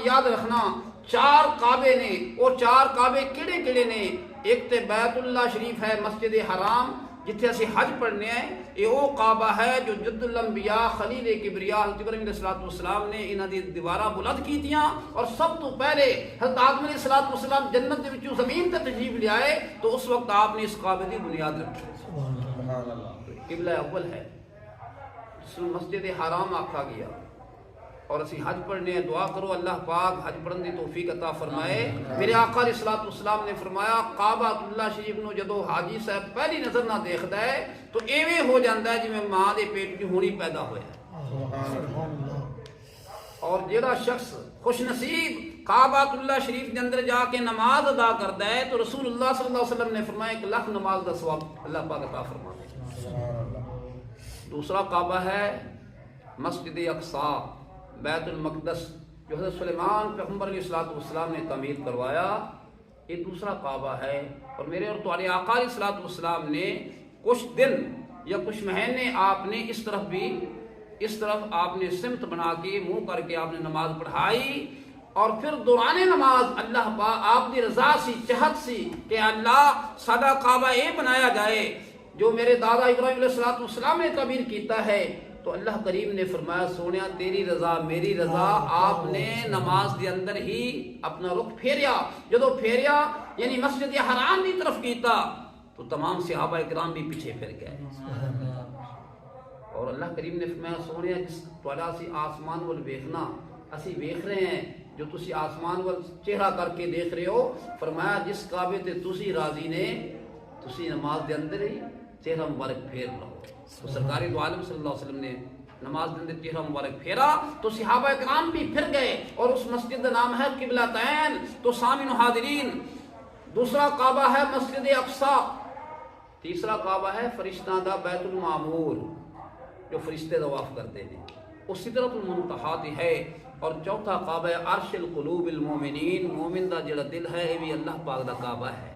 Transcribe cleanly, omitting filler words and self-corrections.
یاد رکھنا 4 کعبے نے، اور 4 کعبے کیڑے کیڑے نے؟ ایک تے بیت اللہ شریف ہے، مسجد حرام جتھے اسی حج پڑھنے ہیں، یہ وہ کعبہ ہے جو جد الانبیاء خلیل کبریا حضرت ابراہیم علیہ السلام نے انہاں دی دیواراں بلند کیتیاں، اور سب تو پہلے حضرت آدم علیہ السلام جنت دے وچوں زمین تے تشریف لے آئے تو اس وقت آپ نے اس کعبے دی بنیاد رکھی۔ سبحان اللہ، قبلہ اول ہے، اس کو مسجد حرام آکھا گیا۔ اور اسی حج پڑھنے ہیں، دعا کرو اللہ پاک حج پڑھن دی توفیق عطا فرمائے۔ میرے آقا علیہ السلام نے فرمایا کعبہ اللہ شریف نو جدو حاجی صاحب پہلی نظر نہ دیکھدا ہے تو ایویں ہو جاندا ہے جویں ماں دے پیٹ وچ ہونی پیدا ہویا۔ اور جیڑا شخص خوش نصیب کعبہ اللہ شریف دے اندر جا کے نماز ادا کردا ہے تو رسول اللہ صلی اللہ علیہ وسلم نے فرمایا 1,00,000 نماز دا ثواب اللہ پاک عطا فرمائے۔ دوسرا کعبہ ہے مسجد اقصی، بیت المقدس، جو حضرت سلیمان پیغمبر علیہ السلام نے تعمیر کروایا، یہ دوسرا کعبہ ہے۔ اور میرے اور تمہارے آقا علیہ السلام نے کچھ دن یا کچھ مہینے آپ نے اس طرف آپ نے سمت بنا کے منہ کر کے آپ نے نماز پڑھائی، اور پھر دوران نماز اللہ پاک آپ کی رضا سی، چاہت سی کہ اللہ ساڈا کعبہ یہ بنایا جائے جو میرے دادا ابراہیم علیہ السلام نے تعمیر کیتا ہے۔ تو اللہ کریم نے فرمایا سونیا تیری رضا میری رضا، آپ نے نماز کے اندر ہی اپنا رخ پھیریا، جدو پھیریا یعنی مسجد حرام کی طرف کیتا تو تمام صحابہ کرام بھی پیچھے پھر گئے۔ اور اللہ کریم نے فرمایا سونیا جس تواڈا اسی آسمان ول ویکھنا اسی ویکھ رہے ہیں، جو تسی آسمان ول چہرہ کر کے دیکھ رہے ہو، فرمایا جس کعبے تے تسی راضی نے تسی نماز دے اندر ہی چہرہ مبارک پھیر لو۔ تو سرکار دو عالم صلی اللہ علیہ وسلم نے نماز دے اندر چہرہ مبارک پھیرا تو صحابہ کرام بھی پھر گئے، اور اس مسجد کا نام ہے قبلتین۔ تو سامعین و حاضرین، دوسرا کعبہ ہے مسجد اقصی، تیسرا کعبہ ہے فرشتاں دا بیت المعمور جو فرشتے طواف کرتے ہیں، اسی طرح المنتہا ہے۔ اور چوتھا کعبہ ہے عرش القلوب المومنین، مومن دا جڑا دل ہے یہ بھی اللہ پاک دا کعبہ ہے۔